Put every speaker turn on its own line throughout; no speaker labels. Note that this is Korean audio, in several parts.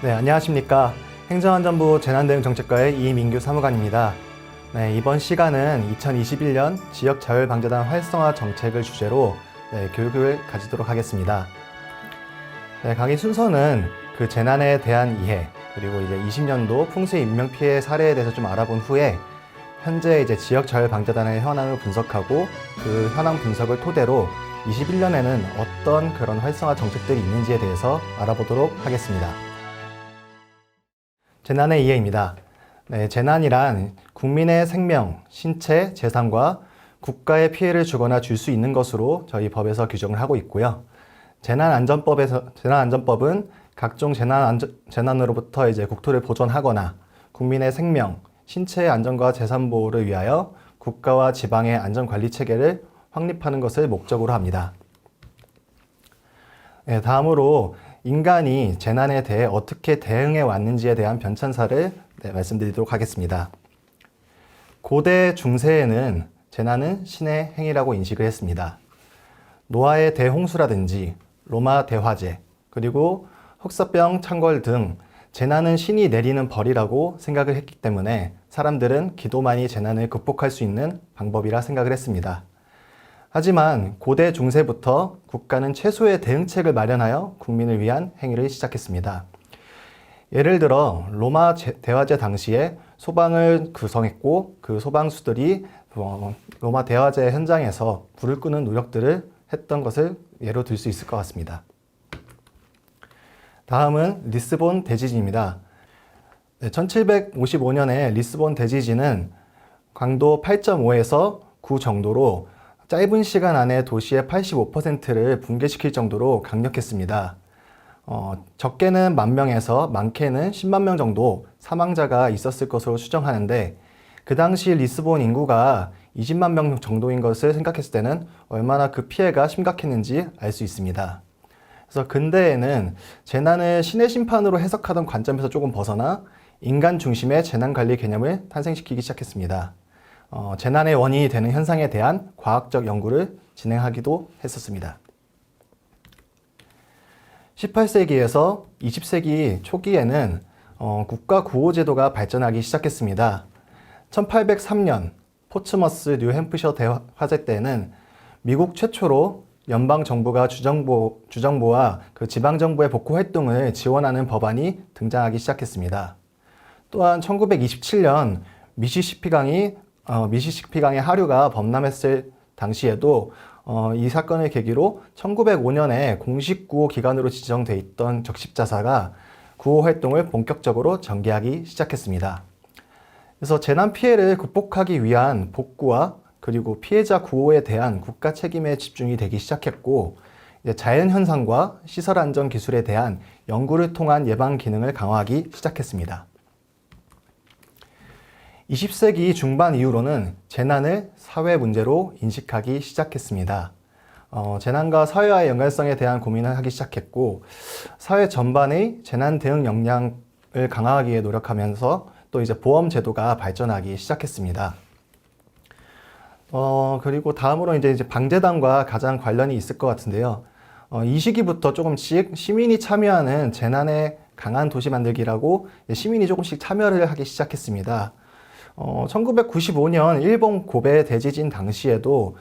네, 안녕하십니까. 행정안전부 재난대응정책과의 이민규 사무관입니다. 네, 이번 시간은 2021년 지역자율방재단 활성화 정책을 주제로 교육을 가지도록 하겠습니다. 네, 강의 순서는 그 재난에 대한 이해, 그리고 이제 20년도 풍수 인명피해 사례에 대해서 좀 알아본 후에 현재 이제 지역자율방재단의 현황을 분석하고 그 현황 분석을 토대로 21년에는 어떤 그런 활성화 정책들이 있는지에 대해서 알아보도록 하겠습니다. 재난의 이해입니다. 네, 재난이란 국민의 생명, 신체, 재산과 국가에 피해를 주거나 줄 수 있는 것으로 저희 법에서 규정을 하고 있고요. 재난안전법은 각종 재난으로부터 이제 국토를 보존하거나 국민의 생명, 신체의 안전과 재산 보호를 위하여 국가와 지방의 안전관리 체계를 확립하는 것을 목적으로 합니다. 네, 다음으로 인간이 재난에 대해 어떻게 대응해 왔는지에 대한 변천사를 말씀드리도록 하겠습니다. 고대 중세에는 재난은 신의 행위라고 인식을 했습니다. 노아의 대홍수라든지 로마 대화재, 그리고 흑사병, 창궐 등 재난은 신이 내리는 벌이라고 생각을 했기 때문에 사람들은 기도만이 재난을 극복할 수 있는 방법이라 생각을 했습니다. 하지만 고대 중세부터 국가는 최소의 대응책을 마련하여 국민을 위한 행위를 시작했습니다. 예를 들어 로마 대화제 당시에 소방을 구성했고 그 소방수들이 로마 대화제 현장에서 불을 끄는 노력들을 했던 것을 예로 들 수 있을 것 같습니다. 다음은 리스본 대지진입니다. 1755년에 리스본 대지진은 강도 8.5에서 9 정도로 짧은 시간 안에 도시의 85%를 붕괴시킬 정도로 강력했습니다. 적게는 10,000명에서 많게는 10만 명 정도 사망자가 있었을 것으로 추정하는데 그 당시 리스본 인구가 20만 명 정도인 것을 생각했을 때는 얼마나 그 피해가 심각했는지 알 수 있습니다. 그래서 근대에는 재난을 신의 심판으로 해석하던 관점에서 조금 벗어나 인간 중심의 재난관리 개념을 탄생시키기 시작했습니다. 재난의 원인이 되는 현상에 대한 과학적 연구를 진행하기도 했었습니다. 18세기에서 20세기 초기에는 국가구호제도가 발전하기 시작했습니다. 1803년 포츠머스 뉴햄프셔 대화재 때는 미국 최초로 연방정부가 주정부와 그 지방정부의 복구활동을 지원하는 법안이 등장하기 시작했습니다. 또한 1927년 미시시피강의 하류가 범람했을 당시에도 이 사건을 계기로 1905년에 공식 구호 기간으로 지정돼 있던 적십자사가 구호 활동을 본격적으로 전개하기 시작했습니다. 그래서 재난 피해를 극복하기 위한 복구와 그리고 피해자 구호에 대한 국가 책임에 집중이 되기 시작했고 자연현상과 시설 안전 기술에 대한 연구를 통한 예방 기능을 강화하기 시작했습니다. 20세기 중반 이후로는 재난을 사회 문제로 인식하기 시작했습니다. 재난과 사회와의 연관성에 대한 고민을 하기 시작했고 사회 전반의 재난 대응 역량을 강화하기 위해 노력하면서 또 이제 보험 제도가 발전하기 시작했습니다. 그리고 다음으로 이제 방재단과 가장 관련이 있을 것 같은데요. 이 시기부터 조금씩 시민이 참여하는 재난에 강한 도시 만들기라고 시민이 조금씩 참여를 하기 시작했습니다. 1995년 일본 고베 대지진 당시에도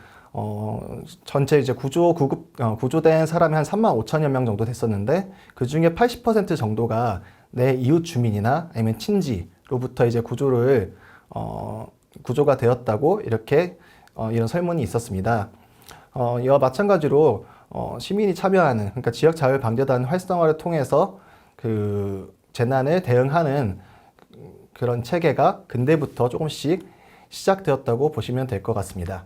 전체 이제 구조된 사람이 한 35,000여 명 정도 됐었는데 그 중에 80% 정도가 내 이웃 주민이나 아니면 친지로부터 이제 구조가 되었다고 이렇게 이런 설문이 있었습니다. 이와 마찬가지로 시민이 참여하는 그러니까 지역자율방재단 활성화를 통해서 그 재난에 대응하는 그런 체계가 근대부터 조금씩 시작되었다고 보시면 될 것 같습니다.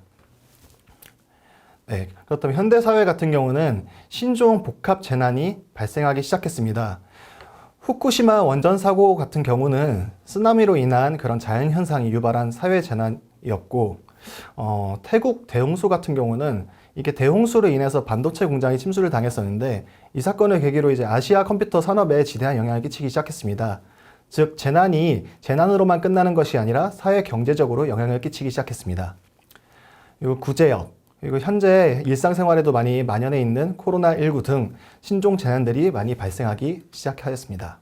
네, 그렇다면 현대사회 같은 경우는 신종 복합 재난이 발생하기 시작했습니다. 후쿠시마 원전 사고 같은 경우는 쓰나미로 인한 그런 자연현상이 유발한 사회 재난이었고 태국 대홍수 같은 경우는 이게 대홍수로 인해서 반도체 공장이 침수를 당했었는데 이 사건을 계기로 이제 아시아 컴퓨터 산업에 지대한 영향을 끼치기 시작했습니다. 즉 재난이 재난으로만 끝나는 것이 아니라 사회 경제적으로 영향을 끼치기 시작했습니다. 그리고 구제역, 그리고 현재 일상생활에도 많이 만연해 있는 코로나19 등 신종 재난들이 많이 발생하기 시작하였습니다.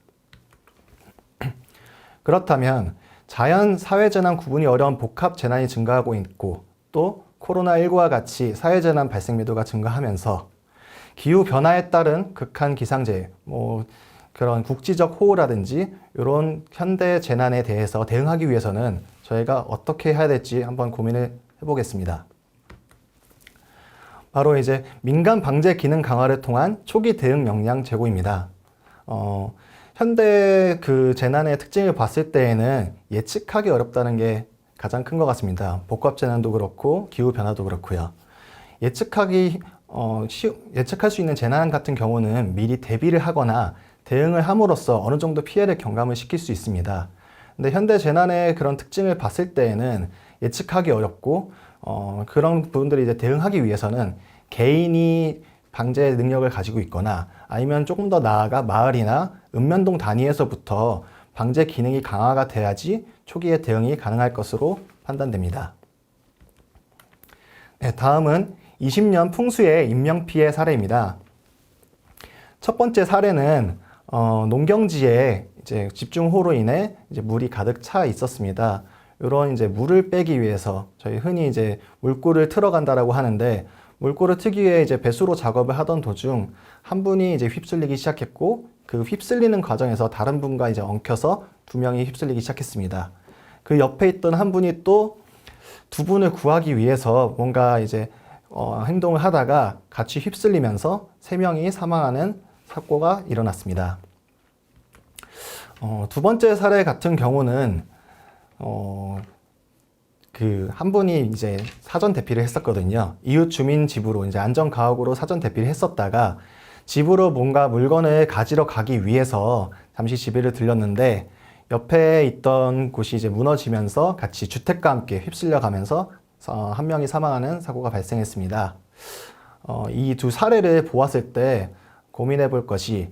그렇다면 자연, 사회재난 구분이 어려운 복합재난이 증가하고 있고 또 코로나19와 같이 사회재난 발생密도가 증가하면서 기후변화에 따른 극한 기상재해, 그런 국지적 호우라든지 이런 현대 재난에 대해서 대응하기 위해서는 저희가 어떻게 해야 될지 한번 고민을 해보겠습니다. 바로 이제 민간 방제 기능 강화를 통한 초기 대응 역량 제고입니다. 현대 그 재난의 특징을 봤을 때에는 예측하기 어렵다는 게 가장 큰 것 같습니다. 복합 재난도 그렇고 기후 변화도 그렇고요. 예측할 수 있는 재난 같은 경우는 미리 대비를 하거나 대응을 함으로써 어느 정도 피해를 경감을 시킬 수 있습니다. 근데 현대 재난의 그런 특징을 봤을 때에는 예측하기 어렵고 그런 부분들을 이제 대응하기 위해서는 개인이 방제 능력을 가지고 있거나 아니면 조금 더 나아가 마을이나 읍면동 단위에서부터 방제 기능이 강화가 돼야지 초기에 대응이 가능할 것으로 판단됩니다. 네, 다음은 20년 풍수의 인명피해 사례입니다. 첫 번째 사례는 농경지에 이제 집중호우로 인해 이제 물이 가득 차 있었습니다. 이런 이제 물을 빼기 위해서 저희 흔히 이제 물골을 틀어간다라고 하는데 물골을 트기 위해 이제 배수로 작업을 하던 도중 한 분이 이제 휩쓸리기 시작했고 그 휩쓸리는 과정에서 다른 분과 이제 엉켜서 두 명이 휩쓸리기 시작했습니다. 그 옆에 있던 한 분이 또 두 분을 구하기 위해서 뭔가 이제 행동을 하다가 같이 휩쓸리면서 세 명이 사망하는 사고가 일어났습니다. 두 번째 사례 같은 경우는 그 한 분이 이제 사전 대피를 했었거든요. 이웃 주민 집으로 이제 안전가옥으로 사전 대피를 했었다가 집으로 뭔가 물건을 가지러 가기 위해서 잠시 집에를 들렸는데 옆에 있던 곳이 이제 무너지면서 같이 주택과 함께 휩쓸려 가면서 한 명이 사망하는 사고가 발생했습니다. 이 두 사례를 보았을 때 고민해 볼 것이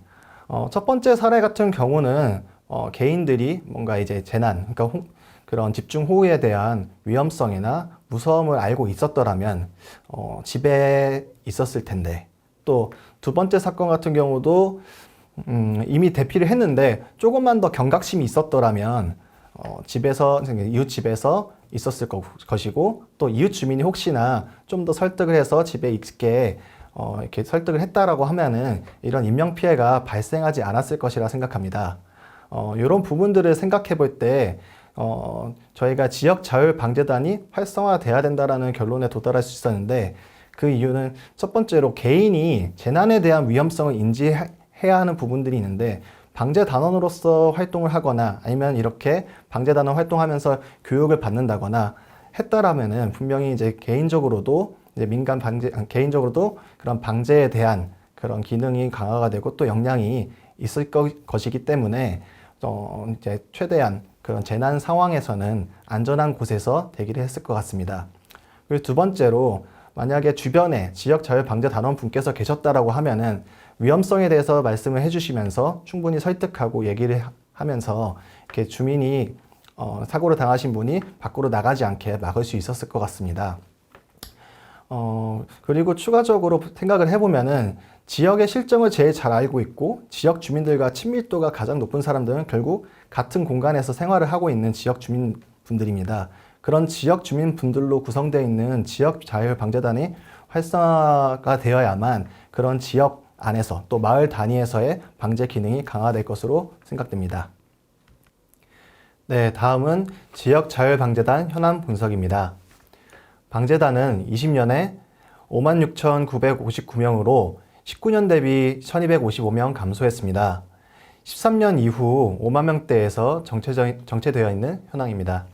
첫 번째 사례 같은 경우는 개인들이 뭔가 이제 재난, 그러니까 그런 집중호우에 대한 위험성이나 무서움을 알고 있었더라면 집에 있었을 텐데 또 두 번째 사건 같은 경우도 이미 대피를 했는데 조금만 더 경각심이 있었더라면 이웃 집에서 있었을 것이고 또 이웃 주민이 혹시나 좀 더 설득을 해서 집에 있게 이렇게 설득을 했다라고 하면은 이런 인명 피해가 발생하지 않았을 것이라 생각합니다. 이런 부분들을 생각해 볼 때 저희가 지역 자율 방재단이 활성화돼야 된다라는 결론에 도달할 수 있었는데 그 이유는 첫 번째로 개인이 재난에 대한 위험성을 인지해야 하는 부분들이 있는데 방재단원으로서 활동을 하거나 아니면 이렇게 방재단원 활동하면서 교육을 받는다거나 했다라면은 분명히 이제 개인적으로도 이제 개인적으로도 그런 방재에 대한 그런 기능이 강화가 되고 또 역량이 있을 것이기 때문에 이제 최대한 그런 재난 상황에서는 안전한 곳에서 대기를 했을 것 같습니다. 그리고 두 번째로 만약에 주변에 지역 자율 방재 단원 분께서 계셨다라고 하면은 위험성에 대해서 말씀을 해주시면서 충분히 설득하고 얘기를 하면서 이렇게 주민이 사고를 당하신 분이 밖으로 나가지 않게 막을 수 있었을 것 같습니다. 그리고 추가적으로 생각을 해보면은 지역의 실정을 제일 잘 알고 있고 지역 주민들과 친밀도가 가장 높은 사람들은 결국 같은 공간에서 생활을 하고 있는 지역 주민분들입니다. 그런 지역 주민분들로 구성되어 있는 지역 자율 방재단이 활성화가 되어야만 그런 지역 안에서 또 마을 단위에서의 방제 기능이 강화될 것으로 생각됩니다. 네, 다음은 지역 자율 방재단 현황 분석입니다. 방재단은 20년에 56,959명으로 19년 대비 1,255명 감소했습니다. 13년 이후 5만 명대에서 정체되어 있는 현황입니다.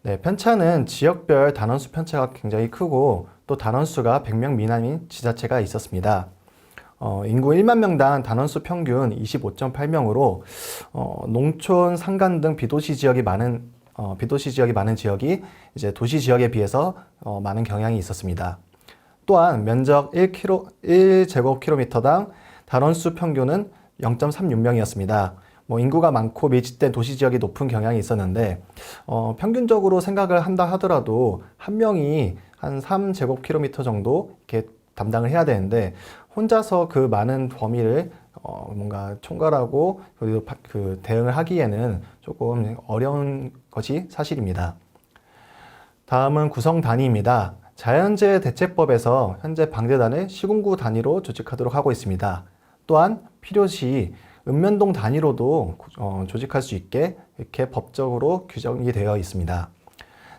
네, 편차는 지역별 단원수 편차가 굉장히 크고 또 단원수가 100명 미만인 지자체가 있었습니다. 인구 1만 명당 단원수 평균 25.8명으로 농촌, 산간 등 비도시 지역이 많은 지역이 이제 도시 지역에 비해서 많은 경향이 있었습니다. 또한 면적 1제곱킬로미터당 단원수 평균은 0.36명이었습니다. 인구가 많고 밀집된 도시 지역이 높은 경향이 있었는데 평균적으로 생각을 한다 하더라도 한 명이 한 3제곱킬로미터 정도 이렇게 담당을 해야 되는데 혼자서 그 많은 범위를 뭔가 총괄하고 그리고 그 대응을 하기에는 조금 어려운 것이 사실입니다. 다음은 구성 단위입니다. 자연재해 대책법에서 현재 방재단을 시군구 단위로 조직하도록 하고 있습니다. 또한 필요시 읍면동 단위로도 조직할 수 있게 이렇게 법적으로 규정이 되어 있습니다.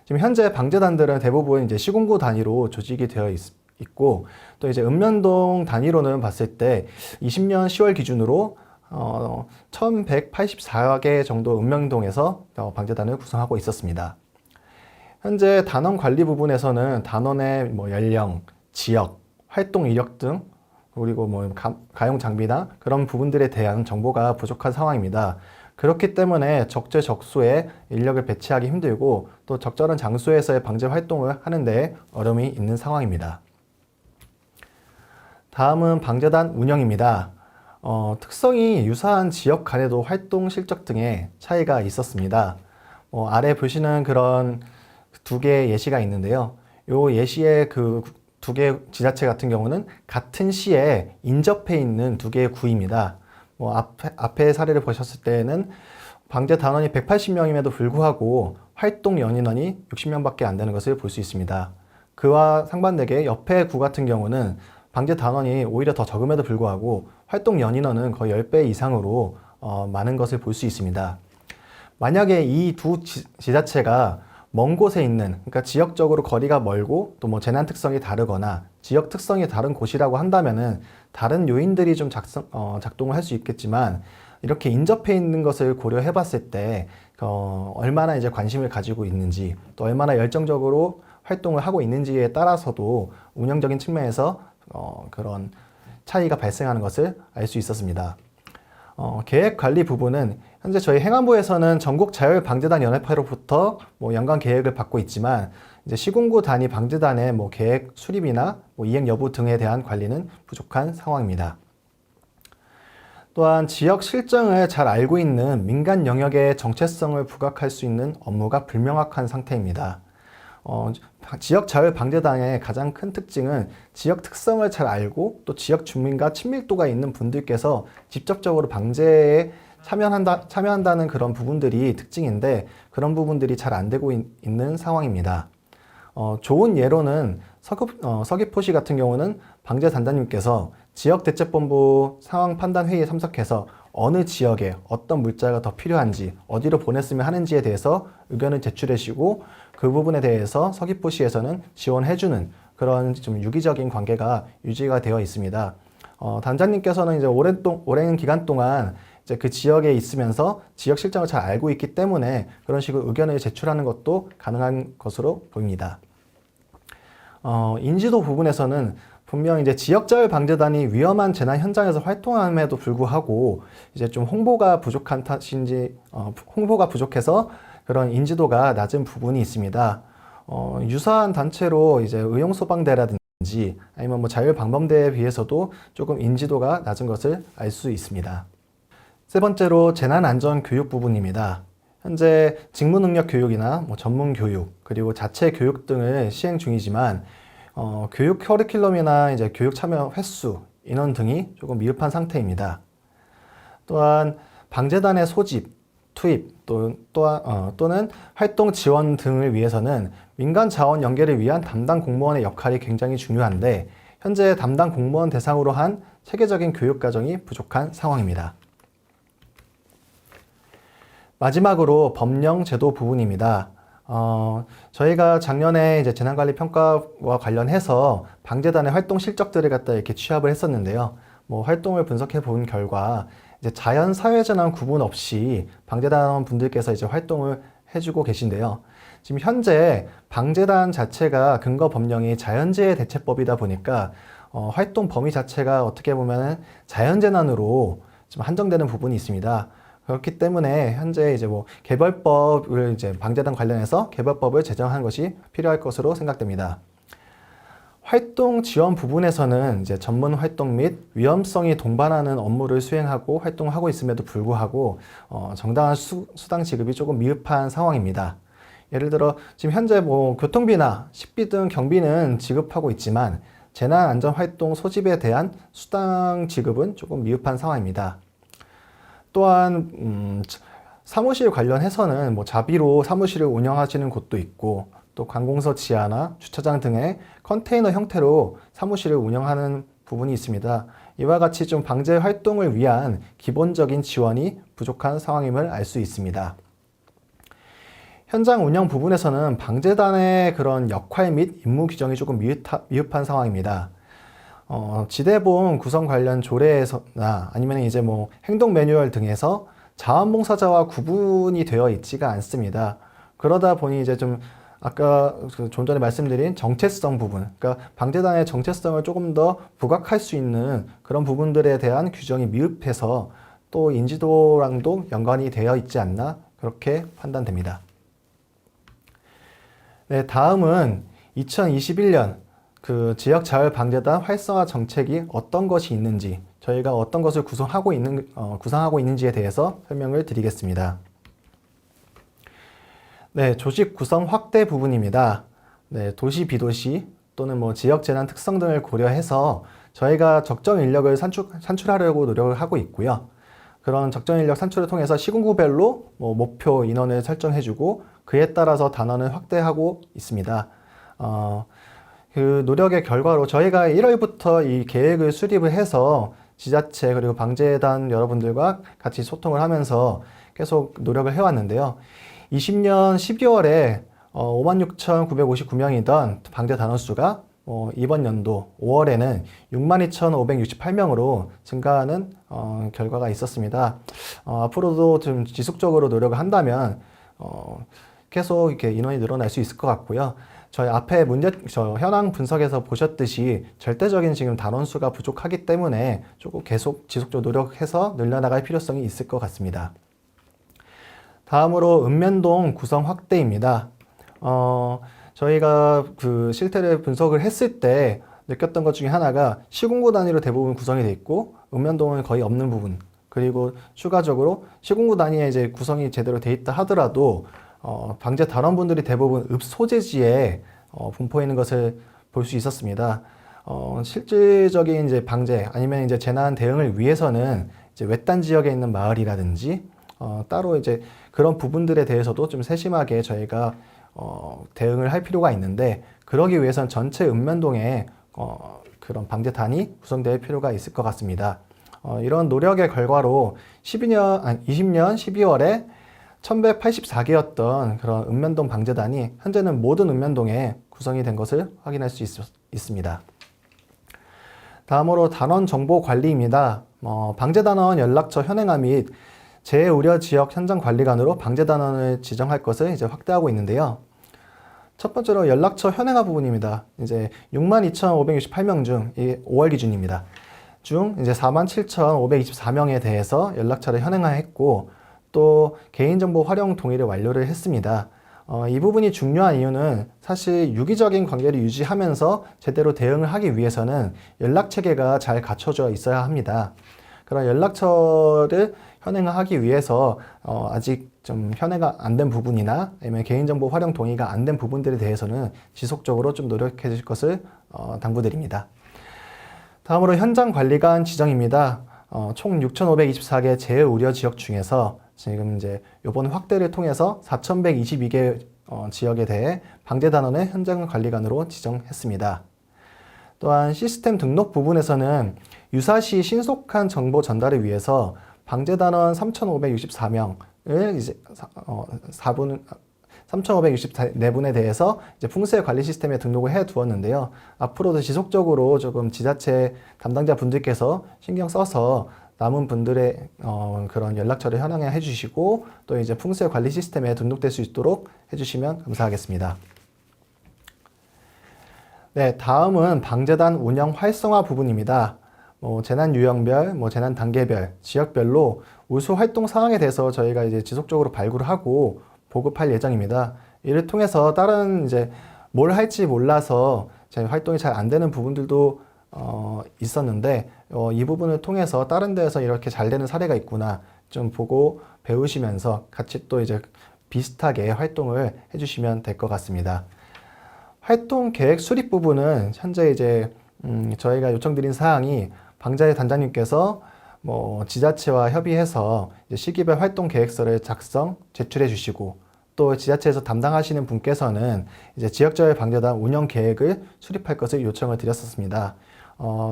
지금 현재 방재단들은 대부분 이제 시군구 단위로 조직이 되어 있고 또 이제 읍면동 단위로는 봤을 때 20년 10월 기준으로 1184개 정도 읍면동에서 방재단을 구성하고 있었습니다. 현재 단원 관리 부분에서는 단원의 연령, 지역, 활동 이력 등 그리고 가용 장비나 그런 부분들에 대한 정보가 부족한 상황입니다. 그렇기 때문에 적재적소에 인력을 배치하기 힘들고 또 적절한 장소에서의 방제 활동을 하는 데 어려움이 있는 상황입니다. 다음은 방재단 운영입니다. 특성이 유사한 지역 간에도 활동 실적 등의 차이가 있었습니다. 아래 보시는 그런 두 개의 예시가 있는데요. 요 예시의 그 두 개의 지자체 같은 경우는 같은 시에 인접해 있는 두 개의 구입니다. 앞에 사례를 보셨을 때는 방재 단원이 180명임에도 불구하고 활동 연인원이 60명밖에 안 되는 것을 볼 수 있습니다. 그와 상반되게 옆에 구 같은 경우는 방재 단원이 오히려 더 적음에도 불구하고 활동 연인원은 거의 10배 이상으로 많은 것을 볼 수 있습니다. 만약에 이 두 지자체가 먼 곳에 있는, 그러니까 지역적으로 거리가 멀고 또 재난 특성이 다르거나 지역 특성이 다른 곳이라고 한다면은 다른 요인들이 좀 작동을 할 수 있겠지만 이렇게 인접해 있는 것을 고려해 봤을 때 얼마나 이제 관심을 가지고 있는지 또 얼마나 열정적으로 활동을 하고 있는지에 따라서도 운영적인 측면에서 그런 차이가 발생하는 것을 알 수 있었습니다. 계획 관리 부분은 현재 저희 행안부에서는 전국 자율방재단 연합회로부터 연간 계획을 받고 있지만 이제 시군구 단위 방재단의 계획 수립이나 이행 여부 등에 대한 관리는 부족한 상황입니다. 또한 지역 실정을 잘 알고 있는 민간 영역의 정체성을 부각할 수 있는 업무가 불명확한 상태입니다. 지역 자율방재단의 가장 큰 특징은 지역 특성을 잘 알고 또 지역 주민과 친밀도가 있는 분들께서 직접적으로 방재에 참여한다는 그런 부분들이 특징인데 그런 부분들이 잘 안 되고 있는 상황입니다. 좋은 예로는 서귀포시 같은 경우는 방재단장님께서 지역대책본부 상황판단회의에 참석해서 어느 지역에 어떤 물자가 더 필요한지 어디로 보냈으면 하는지에 대해서 의견을 제출해 주시고 그 부분에 대해서 서귀포시에서는 지원해주는 그런 좀 유기적인 관계가 유지가 되어 있습니다. 단장님께서는 이제 오랜 기간 동안 이제 그 지역에 있으면서 지역 실정을 잘 알고 있기 때문에 그런 식으로 의견을 제출하는 것도 가능한 것으로 보입니다. 인지도 부분에서는 분명 이제 지역자율방재단이 위험한 재난 현장에서 활동함에도 불구하고 이제 좀 홍보가 부족한 탓인지 홍보가 부족해서 그런 인지도가 낮은 부분이 있습니다. 유사한 단체로 이제 의용소방대라든지 아니면 자율방범대에 비해서도 조금 인지도가 낮은 것을 알 수 있습니다. 세 번째로 재난안전교육 부분입니다. 현재 직무능력 교육이나 전문교육 그리고 자체 교육 등을 시행 중이지만 교육 커리큘럼이나 이제 교육 참여 횟수, 인원 등이 조금 미흡한 상태입니다. 또한 방재단의 소집, 투입 또는 활동 지원 등을 위해서는 민간 자원 연계를 위한 담당 공무원의 역할이 굉장히 중요한데 현재 담당 공무원 대상으로 한 체계적인 교육 과정이 부족한 상황입니다. 마지막으로 법령 제도 부분입니다. 저희가 작년에 이제 재난관리 평가와 관련해서 방재단의 활동 실적들을 갖다 이렇게 취합을 했었는데요. 활동을 분석해 본 결과 이제 자연 사회재난 구분 없이 방재단 분들께서 이제 활동을 해주고 계신데요. 지금 현재 방재단 자체가 근거 법령이 자연재해 대책법이다 보니까 활동 범위 자체가 어떻게 보면 자연재난으로 좀 한정되는 부분이 있습니다. 그렇기 때문에 현재 이제 개별법을 이제 방재단 관련해서 개별법을 제정한 것이 필요할 것으로 생각됩니다. 활동 지원 부분에서는 이제 전문 활동 및 위험성이 동반하는 업무를 수행하고 활동하고 있음에도 불구하고 정당한 수당 지급이 조금 미흡한 상황입니다. 예를 들어 지금 현재 교통비나 식비 등 경비는 지급하고 있지만 재난안전활동 소집에 대한 수당 지급은 조금 미흡한 상황입니다. 또한 사무실 관련해서는 뭐 자비로 사무실을 운영하시는 곳도 있고 또 관공서 지하나 주차장 등의 컨테이너 형태로 사무실을 운영하는 부분이 있습니다. 이와 같이 좀 방제 활동을 위한 기본적인 지원이 부족한 상황임을 알 수 있습니다. 현장 운영 부분에서는 방재단의 그런 역할 및 임무 규정이 조금 미흡한 상황입니다. 지대보험 구성 관련 조례에서나 아니면 이제 뭐 행동 매뉴얼 등에서 자원봉사자와 구분이 되어 있지가 않습니다. 그러다 보니 이제 좀 아까 좀 전에 말씀드린 정체성 부분, 그러니까 방재단의 정체성을 조금 더 부각할 수 있는 그런 부분들에 대한 규정이 미흡해서 또 인지도랑도 연관이 되어 있지 않나 그렇게 판단됩니다. 네, 다음은 2021년 그 지역자율방재단 활성화 정책이 어떤 것이 있는지, 저희가 어떤 것을 구상하고 있는지에 대해서 설명을 드리겠습니다. 네, 조직 구성 확대 부분입니다. 네, 도시, 비도시 또는 뭐 지역 재난 특성 등을 고려해서 저희가 적정 인력을 산출하려고 노력을 하고 있고요. 그런 적정 인력 산출을 통해서 시군구별로 뭐 목표 인원을 설정해주고 그에 따라서 단원을 확대하고 있습니다. 그 노력의 결과로 저희가 1월부터 이 계획을 수립을 해서 지자체 그리고 방재단 여러분들과 같이 소통을 하면서 계속 노력을 해왔는데요. 20년 12월에 56,959명이던 방재 단원 수가 이번 연도 5월에는 62,568명으로 증가하는 결과가 있었습니다. 앞으로도 좀 지속적으로 노력을 한다면 계속 이렇게 인원이 늘어날 수 있을 것 같고요. 저희 앞에 현황 분석에서 보셨듯이 절대적인 지금 단원 수가 부족하기 때문에 조금 계속 지속적으로 노력해서 늘려나갈 필요성이 있을 것 같습니다. 다음으로 읍면동 구성 확대입니다. 저희가 그 실태를 분석을 했을 때 느꼈던 것 중에 하나가 시군구 단위로 대부분 구성이 되어 있고 읍면동은 거의 없는 부분, 그리고 추가적으로 시군구 단위에 이제 구성이 제대로 되어 있다 하더라도 방재 단원분들이 대부분 읍 소재지에 분포해 있는 것을 볼 수 있었습니다. 실질적인 이제 방재 아니면 이제 재난 대응을 위해서는 이제 외딴 지역에 있는 마을이라든지 따로 이제 그런 부분들에 대해서도 좀 세심하게 저희가 대응을 할 필요가 있는데, 그러기 위해서는 전체 읍면동에 그런 방재단이 구성될 필요가 있을 것 같습니다. 이런 노력의 결과로 20년 12월에 1184개였던 그런 읍면동 방재단이 현재는 모든 읍면동에 구성이 된 것을 확인할 수 있습니다. 다음으로 단원 정보 관리입니다. 방재단원 연락처 현행화 및 재우려 지역 현장 관리관으로 방재단원을 지정할 것을 이제 확대하고 있는데요. 첫 번째로 연락처 현행화 부분입니다. 이제 62,568명 중 5월 기준입니다. 중 이제 47,524명에 대해서 연락처를 현행화했고 또 개인정보 활용 동의를 완료를 했습니다. 이 부분이 중요한 이유는 사실 유기적인 관계를 유지하면서 제대로 대응을 하기 위해서는 연락 체계가 잘 갖춰져 있어야 합니다. 그런 연락처를 현행화하기 위해서 아직 좀 현행화 안 된 부분이나 아니면 개인정보 활용 동의가 안 된 부분들에 대해서는 지속적으로 좀 노력해 주실 것을 당부드립니다. 다음으로 현장관리관 지정입니다. 총 6,524개 재우려 지역 중에서 지금 이제 이번 확대를 통해서 4,122개 지역에 대해 방재단원의 현장관리관으로 지정했습니다. 또한 시스템 등록 부분에서는 유사시 신속한 정보 전달을 위해서 방재단원 3,564명을 이제 3,564분에 대해서 이제 풍수해 관리 시스템에 등록을 해 두었는데요. 앞으로도 지속적으로 조금 지자체 담당자 분들께서 신경 써서 남은 분들의 그런 연락처를 현황해 주시고 또 이제 풍수해 관리 시스템에 등록될 수 있도록 해주시면 감사하겠습니다. 네, 다음은 방재단 운영 활성화 부분입니다. 재난 유형별, 재난 단계별, 지역별로 우수 활동 상황에 대해서 저희가 이제 지속적으로 발굴을 하고 보급할 예정입니다. 이를 통해서 다른 이제 뭘 할지 몰라서 제 활동이 잘 안 되는 부분들도 있었는데 이 부분을 통해서 다른 데에서 이렇게 잘 되는 사례가 있구나 좀 보고 배우시면서 같이 또 이제 비슷하게 활동을 해주시면 될 것 같습니다. 활동 계획 수립 부분은 현재 이제 저희가 요청드린 사항이 방자의 단장님께서 뭐 지자체와 협의해서 이제 시기별 활동 계획서를 작성, 제출해 주시고 또 지자체에서 담당하시는 분께서는 이제 지역자율 방재단 운영 계획을 수립할 것을 요청을 드렸었습니다.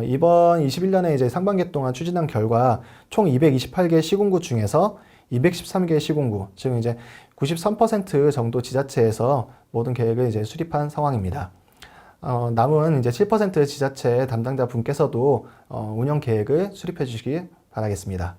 이번 21년에 이제 상반기 동안 추진한 결과 총 228개 시군구 중에서 213개 시군구, 즉 이제 93% 정도 지자체에서 모든 계획을 이제 수립한 상황입니다. 남은 이제 7% 지자체 담당자 분께서도 운영 계획을 수립해 주시기 바라겠습니다.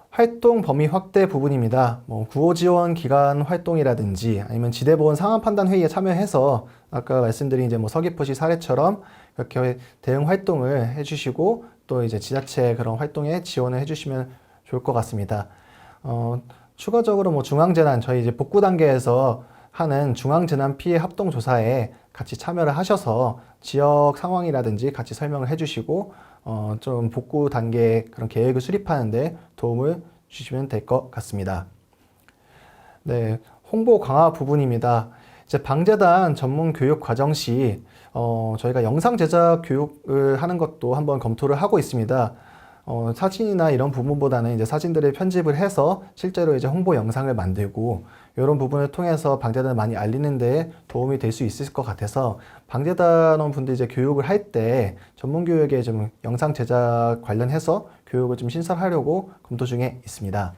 활동 범위 확대 부분입니다. 뭐 구호 지원 기관 활동이라든지 아니면 지대보건 상황 판단 회의에 참여해서 아까 말씀드린 이제 뭐 서귀포시 사례처럼 이렇게 대응 활동을 해주시고 또 이제 지자체 그런 활동에 지원을 해주시면 좋을 것 같습니다. 추가적으로 뭐 중앙재난 저희 이제 복구 단계에서 하는 중앙재난 피해 합동 조사에 같이 참여를 하셔서 지역 상황이라든지 같이 설명을 해주시고 좀 복구 단계 그런 계획을 수립하는데 도움을 주시면 될 것 같습니다. 네, 홍보 강화 부분입니다. 이제 방재단 전문 교육 과정 시 저희가 영상 제작 교육을 하는 것도 한번 검토를 하고 있습니다. 사진이나 이런 부분보다는 이제 사진들을 편집을 해서 실제로 이제 홍보 영상을 만들고 이런 부분을 통해서 방재단을 많이 알리는 데 도움이 될 수 있을 것 같아서 방재단원 분들 이제 교육을 할 때 전문 교육에 좀 영상 제작 관련해서 교육을 좀 신설하려고 검토 중에 있습니다.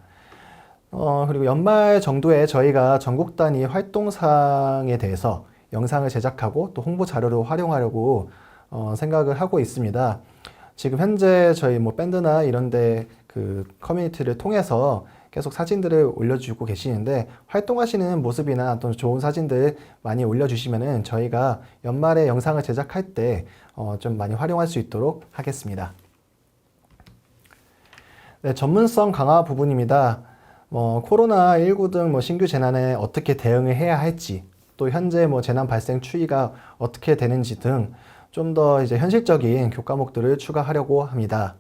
그리고 연말 정도에 저희가 전국 단위 활동사항에 대해서 영상을 제작하고 또 홍보 자료로 활용하려고 생각을 하고 있습니다. 지금 현재 저희 뭐 밴드나 이런데 그 커뮤니티를 통해서 계속 사진들을 올려주고 계시는데 활동하시는 모습이나 또 좋은 사진들 많이 올려주시면은 저희가 연말에 영상을 제작할 때 좀 많이 활용할 수 있도록 하겠습니다. 네, 전문성 강화 부분입니다. 코로나19 등 뭐 신규 재난에 어떻게 대응을 해야 할지 또 현재 뭐 재난 발생 추이가 어떻게 되는지 등 좀 더 이제 현실적인 교과목들을 추가하려고 합니다.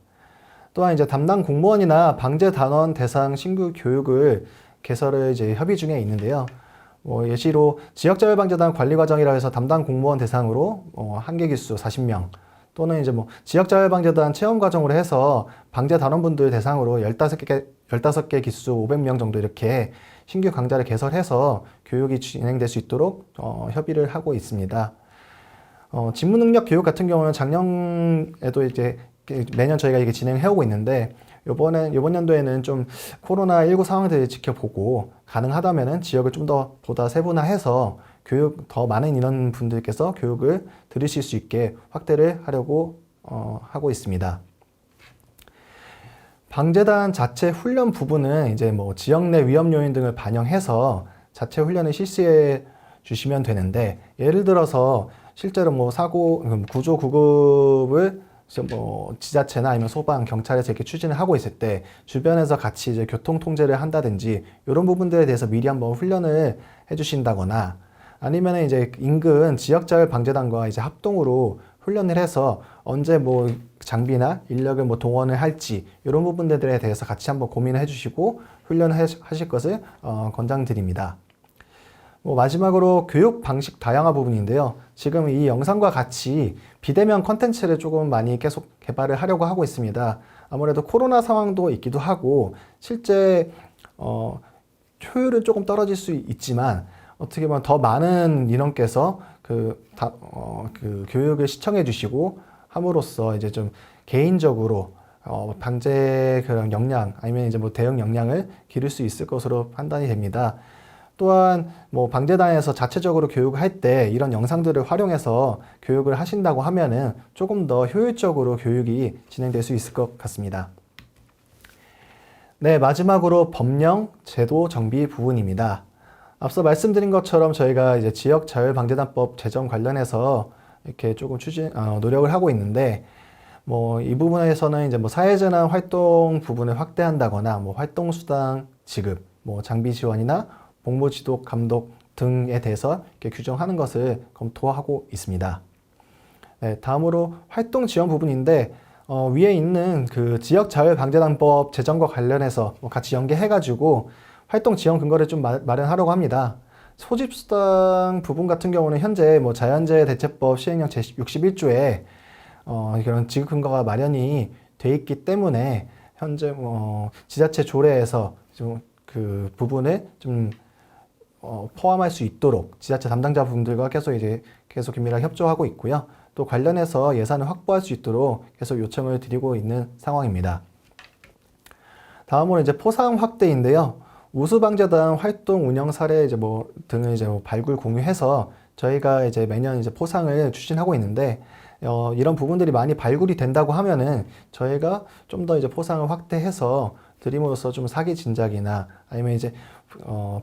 또한 이제 담당 공무원이나 방재 단원 대상 신규 교육을 개설을 이제 협의 중에 있는데요. 예시로 지역자율방재단 관리과정이라 해서 담당 공무원 대상으로 한계 기수 40명 또는 이제 뭐 지역자율방재단 체험과정으로 해서 방재 단원분들 대상으로 15개 기수 500명 정도 이렇게 신규 강좌를 개설해서 교육이 진행될 수 있도록 협의를 하고 있습니다. 직무능력 교육 같은 경우는 작년에도 이제 매년 저희가 이게 진행해 오고 있는데 이번 연도에는 좀 코로나19 상황들을 지켜보고 가능하다면은 지역을 좀 더 보다 세분화해서 교육 더 많은 인원분들께서 교육을 들으실 수 있게 확대를 하려고 하고 있습니다. 방재단 자체 훈련 부분은 이제 뭐 지역 내 위험 요인 등을 반영해서 자체 훈련을 실시해 주시면 되는데 예를 들어서 실제로 뭐 사고 구조 구급을 뭐 지자체나 아니면 소방, 경찰에서 이렇게 추진을 하고 있을 때 주변에서 같이 이제 교통 통제를 한다든지 이런 부분들에 대해서 미리 한번 훈련을 해주신다거나 아니면 이제 인근 지역자율 방재단과 이제 합동으로 훈련을 해서 언제 뭐 장비나 인력을 뭐 동원을 할지 이런 부분들에 대해서 같이 한번 고민을 해주시고 훈련을 하실 것을 권장드립니다. 마지막으로 교육 방식 다양화 부분인데요. 지금 이 영상과 같이 비대면 컨텐츠를 조금 많이 계속 개발을 하려고 하고 있습니다. 아무래도 코로나 상황도 있기도 하고 실제 효율은 조금 떨어질 수 있지만 어떻게 보면 더 많은 인원께서 그 교육을 시청해 주시고 함으로써 이제 좀 개인적으로 방제 그런 역량 아니면 이제 뭐 대응 역량을 기를 수 있을 것으로 판단이 됩니다. 또한 뭐 방재단에서 자체적으로 교육을 할 때 이런 영상들을 활용해서 교육을 하신다고 하면은 조금 더 효율적으로 교육이 진행될 수 있을 것 같습니다. 네, 마지막으로 법령 제도 정비 부분입니다. 앞서 말씀드린 것처럼 저희가 이제 지역자율방재단법 제정 관련해서 이렇게 조금 노력을 하고 있는데 뭐 이 부분에서는 이제 뭐 사회재난 활동 부분을 확대한다거나 뭐 활동수당 지급, 뭐 장비 지원이나 복무 지도 감독 등에 대해서 이렇게 규정하는 것을 검토하고 있습니다. 네, 다음으로 활동 지원 부분인데 위에 있는 그 지역자율방재단법 제정과 관련해서 같이 연계해가지고 활동 지원 근거를 좀 마련하려고 합니다. 소집수당 부분 같은 경우는 현재 뭐 자연재해 대책법 시행령 제61조에 그런 지급 근거가 마련이 돼 있기 때문에 현재 지자체 조례에서 좀 그 부분을 좀 포함할 수 있도록 지자체 담당자분들과 계속 긴밀하게 협조하고 있고요. 또 관련해서 예산을 확보할 수 있도록 계속 요청을 드리고 있는 상황입니다. 다음으로 이제 포상 확대인데요. 우수방재단 활동 운영 사례 등을 발굴 공유해서 저희가 이제 매년 이제 포상을 추진하고 있는데 이런 부분들이 많이 발굴이 된다고 하면은 저희가 좀 더 이제 포상을 확대해서 드림으로써 좀 사기 진작이나 아니면 이제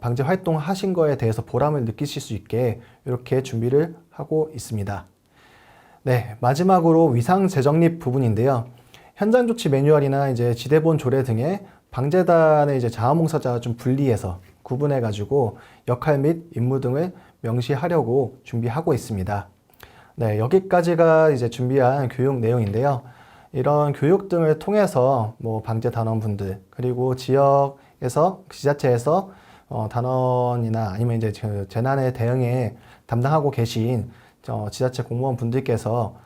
방제 활동 하신 거에 대해서 보람을 느끼실 수 있게 이렇게 준비를 하고 있습니다. 네, 마지막으로 위상 재정립 부분인데요. 현장 조치 매뉴얼이나 이제 지대본 조례 등의 방재단의 이제 자원봉사자와 좀 분리해서 구분해 가지고 역할 및 임무 등을 명시하려고 준비하고 있습니다. 네, 여기까지가 이제 준비한 교육 내용인데요. 이런 교육 등을 통해서 뭐 방재 단원분들 그리고 지역에서 지자체에서 단원이나 아니면 이제 재난에 대응에 담당하고 계신 지자체 공무원 분들께서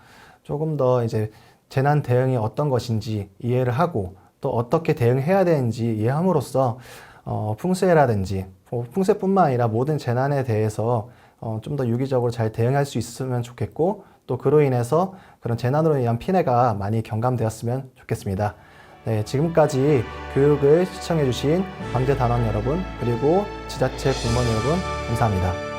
조금 더 이제 재난 대응이 어떤 것인지 이해를 하고 또 어떻게 대응해야 되는지 이해함으로써 풍수해라든지 풍수뿐만 아니라 모든 재난에 대해서 좀 더 유기적으로 잘 대응할 수 있으면 좋겠고 또 그로 인해서 그런 재난으로 인한 피해가 많이 경감되었으면 좋겠습니다. 네, 지금까지 교육을 시청해주신 방재 단원 여러분 그리고 지자체 공무원 여러분 감사합니다.